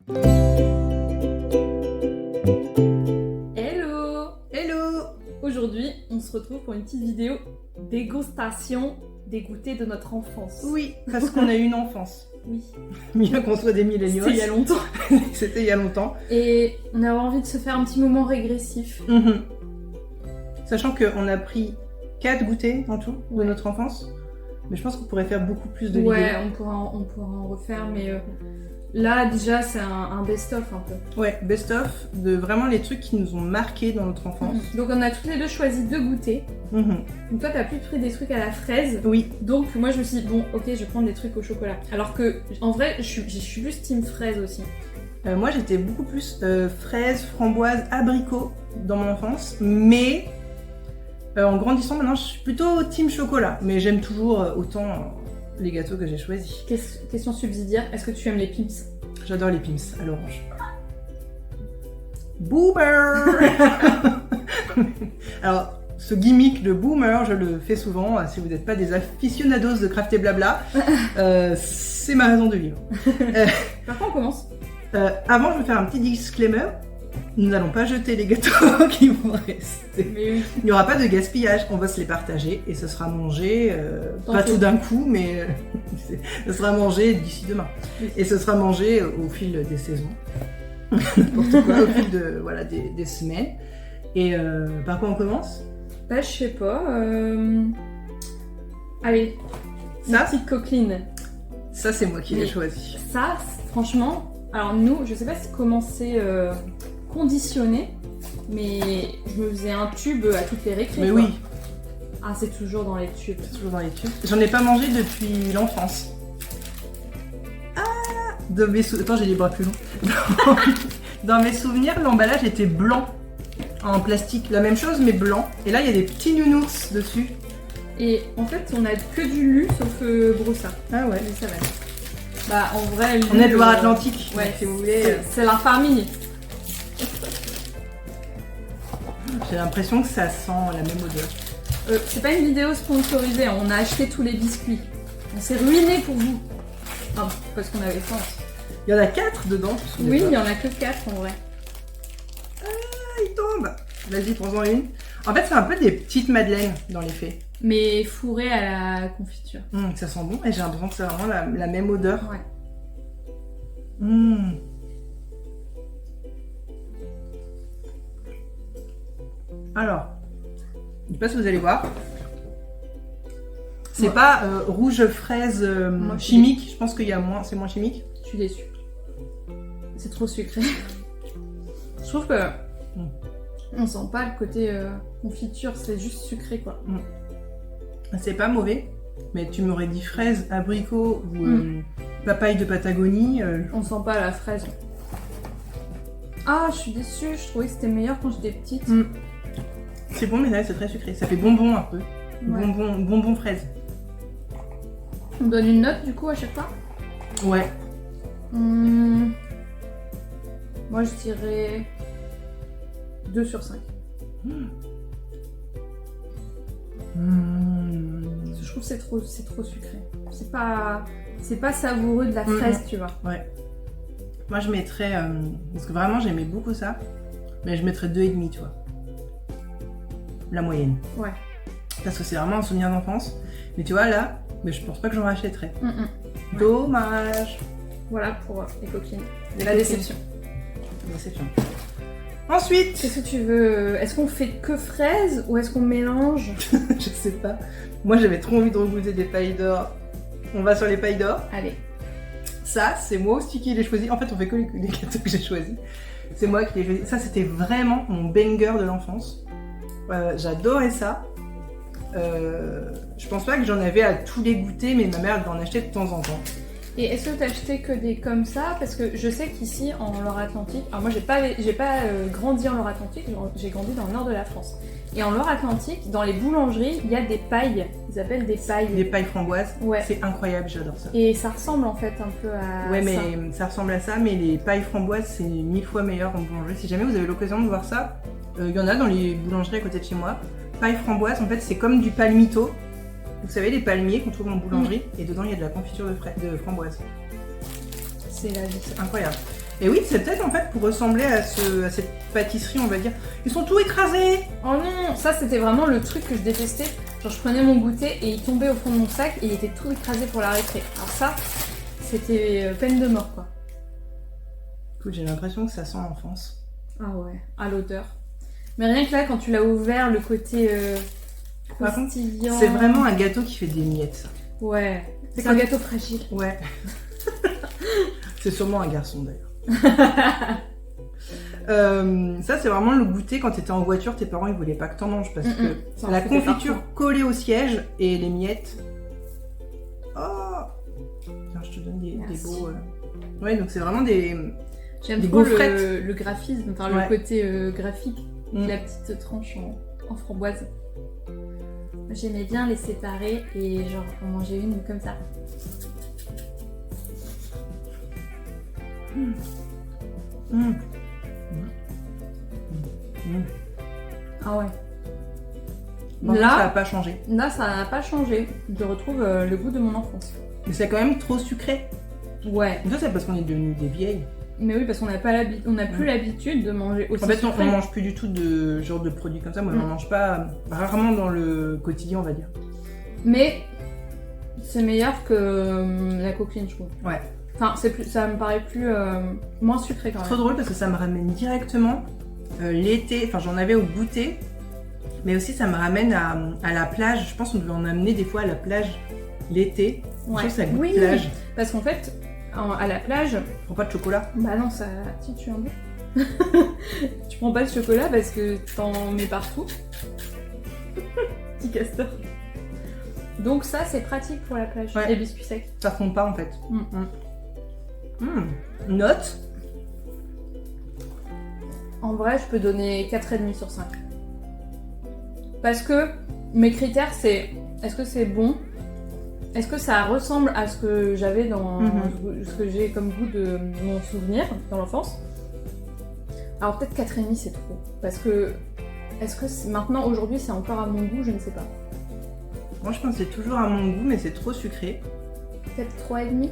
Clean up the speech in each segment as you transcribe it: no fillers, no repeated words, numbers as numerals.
Hello! Hello! Aujourd'hui, on se retrouve pour une petite vidéo dégustation des goûters de notre enfance. Oui, parce qu'on a eu une enfance. Oui. Bien qu'on soit des milléniaux. C'était il y a longtemps. C'était il y a longtemps. Et on avait envie de se faire un petit moment régressif. Sachant qu'on a pris 4 goûters en tout de Ouais. notre enfance. Mais je pense qu'on pourrait faire beaucoup plus de Ouais, vidéos. on pourra en refaire, mais là déjà c'est un best-of un peu. Ouais, best-of de vraiment les trucs qui nous ont marqués dans notre enfance. Donc on a toutes les deux choisi 2 goûters. Donc toi t'as plus pris des trucs à la fraise. Oui, Donc moi je me suis dit bon ok je vais prendre des trucs au chocolat. Alors que en vrai je suis plus team fraise aussi. moi j'étais beaucoup plus fraise, framboise, abricot dans mon enfance. Mais en grandissant maintenant je suis plutôt team chocolat. Mais j'aime toujours autant les gâteaux que j'ai choisis. Question subsidiaire, est-ce que tu aimes les Pim's? J'adore les Pim's à l'orange. Boomer. Alors, ce gimmick de boomer, je le fais souvent. Si vous n'êtes pas des aficionados de craft et blabla, c'est ma raison de vivre. Par contre on commence. Avant, je vais faire un petit disclaimer. Nous n'allons pas jeter les gâteaux qui vont rester. Mais oui. Il n'y aura pas de gaspillage, on va se les partager et ce sera mangé, pas Tantôt. tout d'un coup, mais ce sera mangé d'ici demain. Oui. Et ce sera mangé au fil des saisons, n'importe quoi, au fil de, voilà, des semaines. Et par quoi on commence? Bah je sais pas. Allez, une Ça, petite coqueline. ça c'est moi qui l'ai Oui. choisi. Ça, franchement, alors nous, je sais pas comment c'est conditionné, mais je me faisais un tube à toutes les récré. Mais quoi. oui, Ah, c'est toujours dans les tubes. c'est toujours dans les tubes. J'en ai pas mangé depuis l'enfance. Ah, de mes Attends, j'ai les bras plus longs. Dans mes souvenirs, l'emballage était blanc. En plastique, la même chose mais blanc. Et là, il y a des petits nounours dessus. Et en fait, on a que du lu sauf brossa. Ah ouais. Mais ça va. Bah, en vrai, On est de lu, Loire-Atlantique. Ouais, donc si vous voulez. c'est la famille. J'ai l'impression que ça sent la même odeur. C'est pas une vidéo sponsorisée, on a acheté tous les biscuits. On s'est ruiné pour vous. Ah, parce qu'on avait faim. Il y en a 4 dedans. je me Oui, souviens il y pas. en a que 4 en vrai. Ah, il tombe. Vas-y, prends-en une. En fait, c'est un peu des petites madeleines dans les faits. Mais fourré à la confiture. Ça sent bon et j'ai l'impression que c'est vraiment la même odeur. Ouais. Alors, je sais pas si vous allez voir. C'est pas rouge fraise Moi, chimique. Je pense qu'il y a moins, c'est moins chimique. Je suis déçue. C'est trop sucré. Je trouve que on sent pas le côté confiture, c'est juste sucré quoi. C'est pas mauvais, mais tu m'aurais dit fraise, abricot ou papaye de Patagonie. On sent pas la fraise. Ah, je suis déçue, je trouvais que c'était meilleur quand j'étais petite. C'est bon, mais là, c'est très sucré. Ça fait bonbon un peu. Ouais. Bonbon fraise. On donne une note du coup à chaque fois. Ouais. Moi je dirais 2 sur 5. Je trouve que c'est trop sucré. C'est pas savoureux de la fraise, tu vois. Ouais. Moi, je mettrais... parce que vraiment, j'aimais beaucoup ça. Mais je mettrais 2,5, tu vois. La moyenne. Ouais. Parce que c'est vraiment un souvenir d'enfance. Mais tu vois, là, mais je pense pas que j'en rachèterais. Dommage. Voilà pour les coquines. Les La coquines. déception. Déception. Ensuite, Qu'est-ce que tu veux? Est-ce qu'on fait que fraises ou est-ce qu'on mélange? je sais pas. Moi, j'avais trop envie de regoûter des pailles d'or. On va sur les pailles d'or. Allez. Ça, c'est moi aussi qui l'ai choisi. En fait, on fait que les gâteaux que j'ai choisis. C'est moi qui l'ai choisi. Ça, c'était vraiment mon banger de l'enfance. J'adorais ça. Je pense pas que j'en avais à tous les goûter, mais ma mère elle en achetait de temps en temps. Et est-ce que t'as acheté que des comme ça? Parce que je sais qu'ici en Loire-Atlantique, alors moi j'ai pas grandi en Loire-Atlantique, j'ai grandi dans le nord de la France. Et en Loire-Atlantique, dans les boulangeries, il y a des pailles. Ils appellent des pailles. Des pailles framboises, Ouais. c'est incroyable, j'adore ça. Et ça ressemble en fait un peu à Ouais, mais ça. ça ressemble à ça, mais les pailles framboises, c'est 1000 fois meilleur en boulangerie. Si jamais vous avez l'occasion de voir ça, il y en a dans les boulangeries à côté de chez moi. Pailles framboises, en fait, c'est comme du palmito. Vous savez, les palmiers qu'on trouve en boulangerie, et dedans, il y a de la confiture de framboise. C'est la vie. C'est incroyable. Et oui, c'est peut-être en fait pour ressembler à cette pâtisserie, on va dire. Ils sont tout écrasés. Oh non, ça c'était vraiment le truc que je détestais. Genre je prenais mon goûter et il tombait au fond de mon sac et il était tout écrasé pour la récré. Alors ça, c'était peine de mort quoi. Écoute, j'ai l'impression que ça sent l'enfance. Ah ouais, à l'odeur. Mais rien que là, quand tu l'as ouvert, le côté croustillant... C'est vraiment un gâteau qui fait des miettes, ça. Ouais, c'est un gâteau fragile. Ouais. C'est sûrement un garçon d'ailleurs. Ça c'est vraiment le goûter quand t'étais en voiture, tes parents ils voulaient pas que t'en manges parce que la confiture collée au siège et les miettes. Oh, tiens, je te donne des beaux. Ouais, donc c'est vraiment des. J'aime trop le graphisme, enfin le côté graphique, la petite tranche en framboise. J'aimais bien les séparer et genre en manger une comme ça. Ah ouais. Là, ça n'a pas changé. Là, ça n'a pas changé. Je retrouve le goût de mon enfance. Mais c'est quand même trop sucré. Ouais. Ça, c'est parce qu'on est devenus des vieilles. Mais oui, parce qu'on n'a pas plus l'habitude de manger aussi. En fait, sucré. on mange plus du tout de genre de produits comme ça. Moi, on mange pas rarement dans le quotidien, on va dire. Mais c'est meilleur que la coqueline, je trouve. Ouais. Enfin, ça me paraît moins sucré quand même. C'est trop drôle parce que ça me ramène directement l'été. Enfin, j'en avais au goûter. Mais aussi, ça me ramène à la plage. Je pense qu'on devait en amener des fois à la plage l'été. Ouais. Je trouve que ça goûte plage. Parce qu'en fait, à la plage... Tu prends pas de chocolat? Bah non, ça tue un peu. Tu prends pas de chocolat parce que t'en mets partout. Petit castor. Donc ça, c'est pratique pour la plage. Ouais. Les biscuits secs. Ça fond pas en fait. Note. En vrai, je peux donner 4,5 sur 5. Parce que mes critères, c'est est-ce que c'est bon? Est-ce que ça ressemble à ce que j'avais dans ce que j'ai comme goût de mon souvenir dans l'enfance? Alors peut-être 4,5 c'est trop. Parce que est-ce que maintenant, aujourd'hui, c'est encore à mon goût? Je ne sais pas. Moi je pense que c'est toujours à mon goût, mais c'est trop sucré. Peut-être 3,5?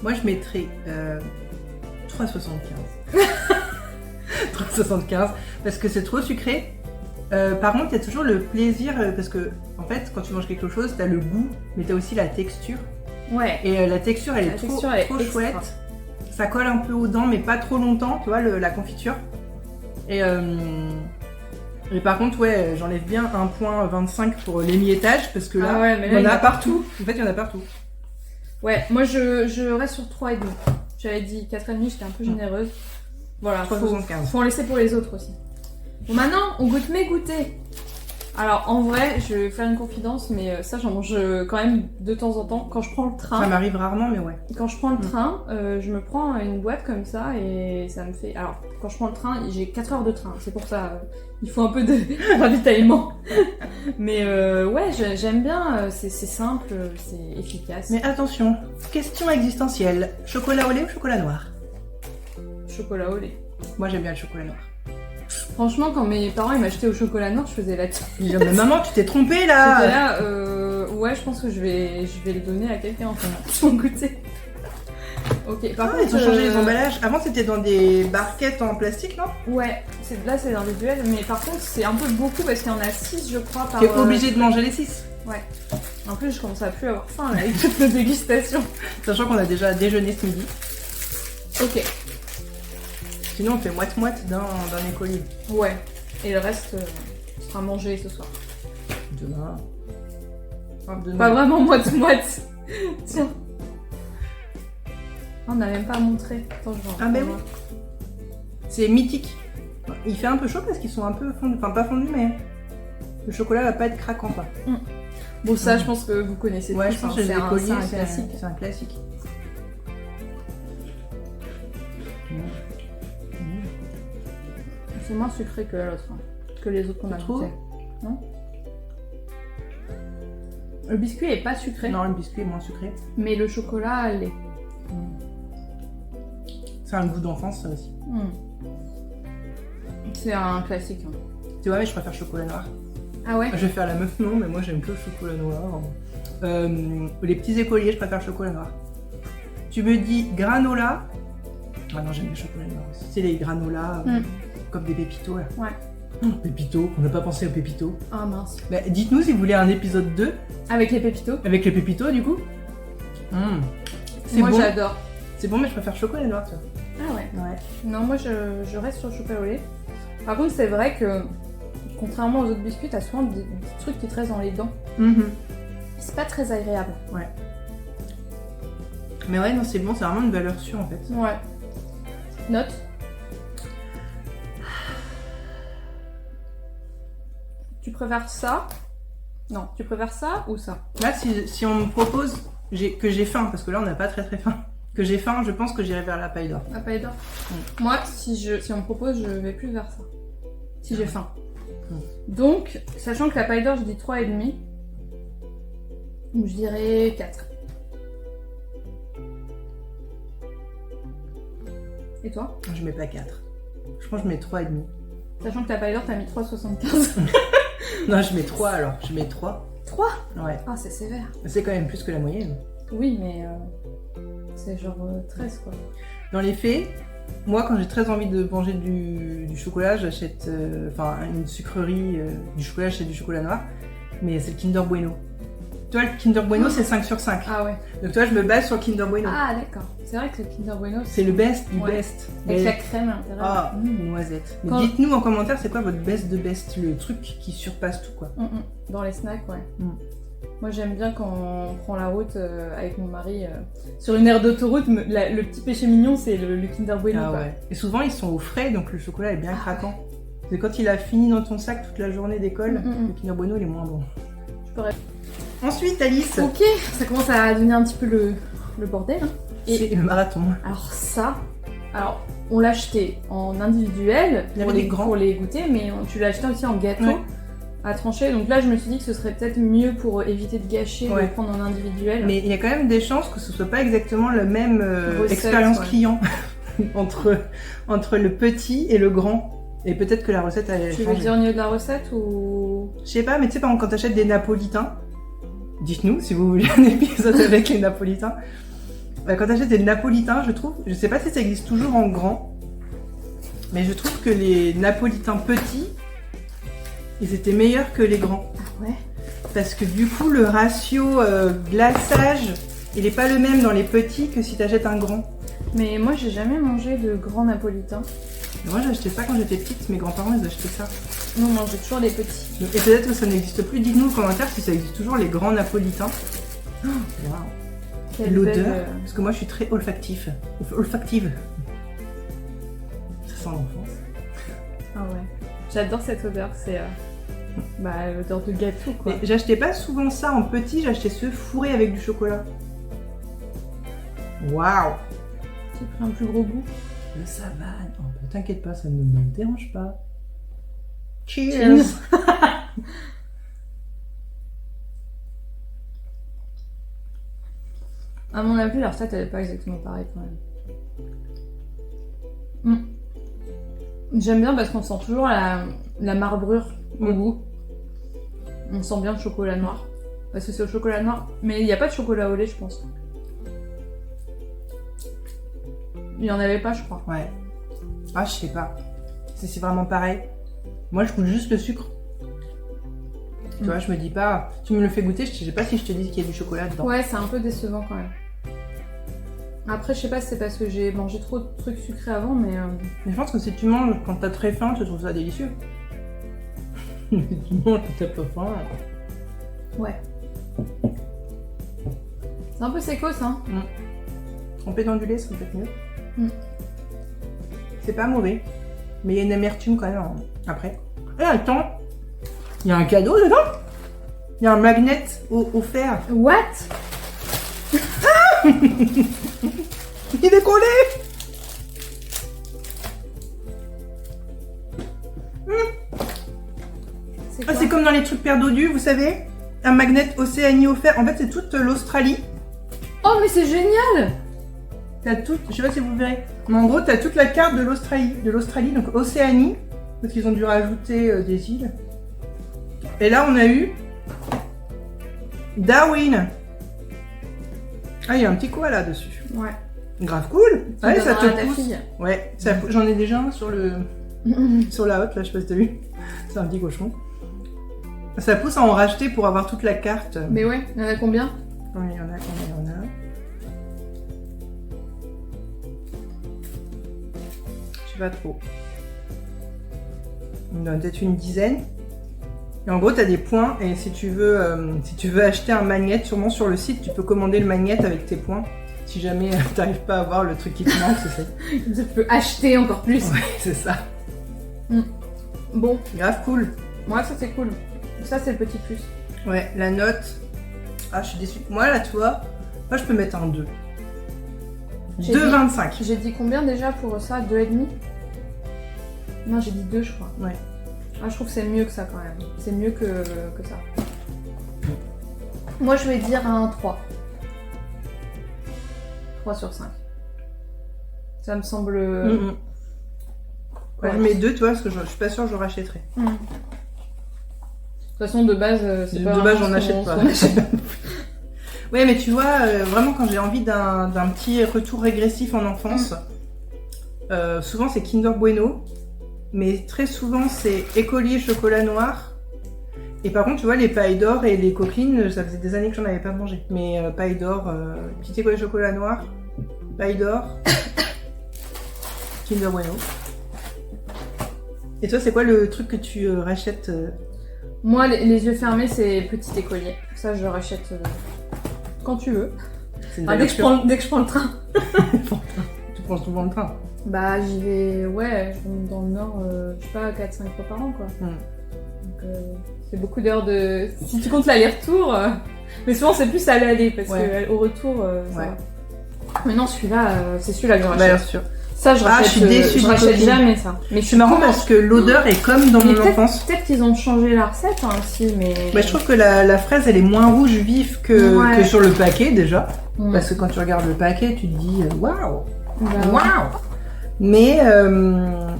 Moi je mettrais 3,75. 3,75 parce que c'est trop sucré. Par contre, il y a toujours le plaisir parce que en fait, quand tu manges quelque chose, t'as le goût, mais t'as aussi la texture. Ouais. Et la texture, elle est trop chouette. Ça colle un peu aux dents, mais pas trop longtemps, tu vois, la confiture. Et par contre, ouais, j'enlève bien 1,25 pour l'émiettage parce que là, il y en a partout. En fait, il y en a partout. Ouais, moi je reste sur 3,5. J'avais dit 4,5, j'étais un peu généreuse. Voilà, faut en laisser pour les autres aussi. Bon, maintenant, on goûte mes goûters. Alors, en vrai, je vais faire une confidence, mais ça, j'en mange quand même de temps en temps. Quand je prends le train... Ça m'arrive rarement, mais ouais. Quand je prends le train, je me prends une boîte comme ça et ça me fait... Alors, quand je prends le train, j'ai 4 heures de train. C'est pour ça, il faut un peu de ravitaillement. Mais ouais, j'aime bien. C'est simple, c'est efficace. Mais attention, question existentielle. Chocolat au lait ou chocolat noir? Chocolat au lait. Moi, j'aime bien le chocolat noir. Franchement, quand mes parents ils m'achetaient au chocolat noir, je faisais la tête. Ils disaient, mais maman, tu t'es trompée là. J'étais là, ouais, je pense que je vais le donner à quelqu'un enfin, pour goûter. Ok, par contre, ils ont changé les emballages. Avant, c'était dans des barquettes en plastique, non? Ouais, là c'est individuel, mais par contre, c'est un peu beaucoup parce qu'il y en a 6, je crois, par. T'es obligé de manger les 6. Ouais. En plus, je commence à plus avoir faim là, avec toute nos dégustations. Sachant qu'on a déjà déjeuné ce midi. Ok. Sinon, on fait moite-moite d'un écolier. Ouais. Et le reste sera mangé ce soir. Demain. Enfin, pas vraiment moite-moite. Tiens. On n'a même pas montré. Attends, je vais en ben oui. C'est mythique. Il fait un peu chaud parce qu'ils sont un peu fondus. Enfin, pas fondus, mais le chocolat va pas être craquant, quoi. Bon, ça, je pense que vous connaissez. Ouais, je pense que les écoliers, c'est un classique. C'est un classique. C'est moins sucré que l'autre, que les autres qu'on a goûté. Non? Le biscuit est pas sucré. Non, le biscuit est moins sucré. Mais le chocolat l'est. C'est un goût d'enfance, ça aussi. C'est un classique. Tu vois, mais je préfère chocolat noir. Ah ouais? Je vais faire la meuf, non, mais moi j'aime que le chocolat noir. Les petits écoliers, je préfère le chocolat noir. tu me dis granola. Ah non, j'aime les chocolats noirs aussi. C'est les granolas, comme des pépitos là. Ouais. Pépitos, on n'a pas pensé aux pépitos. Ah mince. Bah, dites-nous si vous voulez un épisode 2. Avec les pépitos. Avec les pépitos du coup. C'est Moi bon. j'adore. C'est bon, mais je préfère chocolat noir, toi. Ah ouais. Ouais. Non, moi je reste sur le chocolat au lait. Par contre, c'est vrai que, contrairement aux autres biscuits, t'as souvent des trucs qui te restent dans les dents. C'est pas très agréable. Ouais. Mais ouais, non, c'est bon, c'est vraiment une valeur sûre en fait. Ouais. Note. Tu préfères ça? Non, tu préfères ça ou ça? Là, si on me propose que j'ai faim, parce que là on n'a pas très faim, que j'ai faim, je pense que j'irai vers la paille d'or. La paille d'or. Moi, si on me propose, je vais plus vers ça. Si j'ai faim. Donc, sachant que la paille d'or, je dis 3,5. Donc je dirais 4. Et toi? Je mets pas 4. Je pense que je mets 3,5. Sachant que la paille d'or, t'as mis 3,75. Non, je mets 3 alors. Je mets 3. 3? Ouais. Ah, c'est sévère. C'est quand même plus que la moyenne. Oui, mais c'est genre 13 quoi. Dans les faits, moi quand j'ai très envie de manger du chocolat, j'achète une sucrerie, du chocolat, j'achète du chocolat noir, mais c'est le Kinder Bueno. Toi, le Kinder Bueno, c'est 5 sur 5. Ah ouais. Donc toi, je me base sur le Kinder Bueno. Ah d'accord. C'est vrai que le Kinder Bueno, C'est le best du Ouais. best. avec la crème à l'intérieur. Ah, noisette. Mais Quand- dites-nous en commentaire, c'est quoi votre best de best, le truc qui surpasse tout quoi. Dans les snacks, ouais. Mm. Moi j'aime bien quand on prend la route avec mon mari sur une aire d'autoroute, le petit péché mignon c'est le Kinder Bueno. Ah quoi. ouais. Et souvent ils sont au frais, donc le chocolat est bien craquant. C'est quand il a fini dans ton sac toute la journée d'école, le Kinder Bueno il est moins bon. Tu peux rester. Ensuite, Alice, Ok, ça commence à devenir un petit peu le bordel. Hein. Et c'est le marathon. alors ça, on l'a acheté en individuel Il y avait des grands. pour les goûter, mais tu l'as acheté aussi en gâteau. Ouais. À trancher, donc là je me suis dit que ce serait peut-être mieux pour éviter de gâcher de Ouais. le prendre en individuel. Mais il y a quand même des chances que ce soit pas exactement la même Recette, expérience ouais. client entre le petit et le grand. Et peut-être que la recette a Tu veux changé. dire au niveau de la recette ou... Je sais pas, mais tu sais par exemple quand t'achètes des napolitains, dites-nous si vous voulez un épisode avec les napolitains. Quand t'achètes des napolitains, je sais pas si ça existe toujours en grand, mais je trouve que les napolitains petits, ils étaient meilleurs que les grands. Ah ouais. Parce que du coup, le ratio glaçage, il est pas le même dans les petits que si t'achètes un grand. Mais moi j'ai jamais mangé de grand napolitain. Et moi, j'ai acheté ça quand j'étais petite, mes grands-parents, ils achetaient ça. Nous on mangeait toujours les petits. Et peut-être que ça n'existe plus. Dites-nous en commentaire si ça existe toujours, les grands napolitains. Oh, waouh. Quelle L'odeur, belle, parce que moi, je suis très olfactive. Olfactive. Ça sent l'enfance. Ah ouais. J'adore cette odeur, c'est l'odeur de gâteau quoi. Mais j'achetais pas souvent ça en petit, j'achetais ceux fourrés avec du chocolat. Waouh. J'ai pris un plus gros goût. Le savane. Oh, bah, t'inquiète pas, ça ne me dérange pas. Cheers. À mon avis, la recette elle est pas exactement pareille quand même. J'aime bien parce qu'on sent toujours la marbrure au goût. On sent bien le chocolat noir. Parce que c'est au chocolat noir. Mais il n'y a pas de chocolat au lait, je pense. Il n'y en avait pas, je crois. Ouais. Ah, je sais pas. Si c'est vraiment pareil. Moi, je goûte juste le sucre. Tu vois, je me dis pas. Tu me le fais goûter, je sais pas si je te dis qu'il y a du chocolat dedans. Ouais, c'est un peu décevant quand même. Après, je sais pas si c'est parce que j'ai mangé trop de trucs sucrés avant, mais... Mais je pense que si tu manges quand t'as très faim, tu trouves ça délicieux. Si tu manges quand t'as pas faim. Ouais. C'est un peu sécos, hein. Tremper dans du lait, ça peut être mieux. C'est pas mauvais. Mais il y a une amertume quand même après. Et attends, il y a un cadeau dedans. Il y a un magnet offert. What? Il est collé. C'est Ah, quoi? c'est comme dans les trucs Père Dodu, vous savez. Un magnet Océanie offert. En fait, c'est toute l'Australie. Oh, mais c'est génial! T'as toute, je sais pas si vous verrez. Mais en gros, t'as toute la carte de l'Australie, donc Océanie, parce qu'ils ont dû rajouter des îles. Et là, on a eu Darwin. Ah, il y a un petit koala dessus. Ouais. Grave cool. Ouais, ça te à ta pousse. fille. Ouais, j'en ai déjà un sur sur la hotte, là, je sais pas si t'as vu. C'est un petit cochon. Ça pousse à en racheter pour avoir toute la carte. Mais ouais, il y en a combien? Ouais, il y en a. Je sais pas trop. Il y en a peut-être une dizaine. Et en gros, tu as des points et si tu veux acheter un magnet, sûrement sur le site, tu peux commander le magnet avec tes points. Si jamais tu n'arrives pas à avoir le truc qui te manque, c'est ça. Tu peux acheter encore plus. Ouais, c'est ça. Bon, Grave cool. moi ça c'est cool. Ça c'est le petit plus. Ouais, la note. Ah, je suis déçue. Moi, là, tu vois, moi, je peux mettre un 2. J'ai 2,25. J'ai dit combien déjà pour ça? 2,5? Non, j'ai dit 2 je crois. Ouais. Ah, je trouve que c'est mieux que ça quand même. C'est mieux que ça. Moi je vais dire un 3. 3 sur 5. Ça me semble... Ouais, je mets 2, tu vois, parce que je suis pas sûre que je rachèterai. De toute façon, de base, c'est pas... De base, j'en vraiment achète ce pas. qu'on achète. Ouais, mais tu vois, vraiment, quand j'ai envie d'un petit retour régressif en enfance, souvent c'est Kinder Bueno, mais très souvent c'est écolier chocolat noir. Et par contre, tu vois, les pailles d'or et les coquelines, ça faisait des années que j'en avais pas mangé. Mais pailles d'or, petit écolier chocolat noir, pailles d'or, Kinder Bueno. Et toi, c'est quoi le truc que tu rachètes Moi, les yeux fermés, c'est petit écolier. Ça, je rachète quand tu veux. C'est une Ah, belle dès que je prends le train. Tu prends souvent le train. Bah, j'y vais, ouais, je monte dans le nord, je sais pas, 4-5 fois par an, quoi. Donc, c'est beaucoup d'heures de... Si tu comptes l'aller-retour, mais souvent c'est plus à l'aller, parce qu'au retour, ça va. Mais non, celui-là, c'est celui-là que je rachète. Bien sûr. Ça, je rachète, je suis déçue je du rachète coquille. jamais ça. Mais C'est marrant parce que l'odeur est comme dans mon enfance. Peut-être qu'ils ont changé la recette hein, aussi, mais... Bah, je trouve que la fraise, elle est moins rouge vif que sur le paquet, déjà. Parce que quand tu regardes le paquet, tu te dis « Waouh !» Waouh ! Mais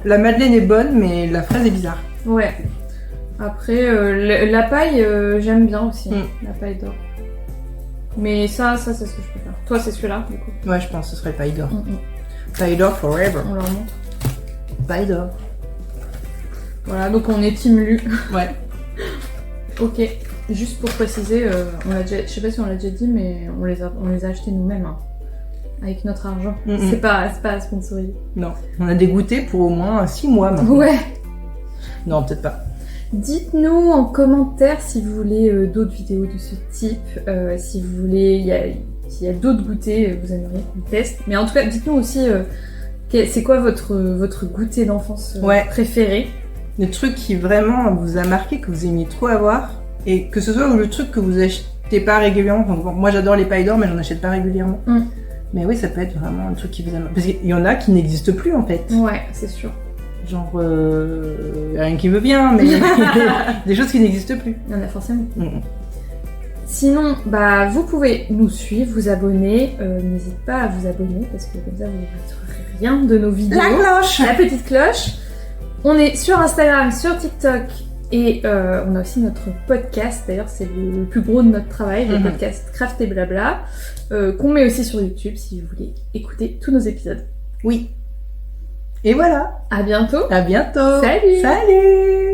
la madeleine est bonne, mais la fraise est bizarre. Ouais. Après, la paille, j'aime bien aussi. La paille d'or. Mais ça, c'est ce que je préfère. Toi, c'est celui-là, du coup. Ouais, je pense que ce serait paille d'or. Paille d'or forever. On leur montre. Paille d'or. Voilà, donc on est team Lu. Ouais. Ok. Juste pour préciser, on l'a déjà, je sais pas si on l'a déjà dit, mais on les a achetés nous-mêmes. Hein, avec notre argent. C'est pas sponsorisé. Non. On a des goûters pour au moins 6 mois maintenant. Ouais. Non, peut-être pas. Dites-nous en commentaire si vous voulez d'autres vidéos de ce type, si vous voulez, s'il y a d'autres goûters, vous aimeriez qu'on teste. Mais en tout cas, dites-nous aussi, c'est quoi votre goûter d'enfance préféré? Le truc qui vraiment vous a marqué, que vous aimiez trop avoir, et que ce soit le truc que vous achetez pas régulièrement. Enfin, moi j'adore les pailles d'or, mais j'en achète pas régulièrement. Mais oui, ça peut être vraiment un truc qui vous a marqué. Parce qu'il y en a qui n'existent plus en fait. Ouais, c'est sûr. Genre, rien qui me vient, mais des choses qui n'existent plus. Il y en a forcément. Sinon, bah, vous pouvez nous suivre, vous abonner. N'hésitez pas à vous abonner parce que comme ça, vous ne raterez rien de nos vidéos. La cloche! La petite cloche. On est sur Instagram, sur TikTok et on a aussi notre podcast. D'ailleurs, c'est le plus gros de notre travail, le podcast Craft et Blabla, qu'on met aussi sur YouTube si vous voulez écouter tous nos épisodes. Oui. Et voilà. À bientôt. À bientôt. Salut. Salut.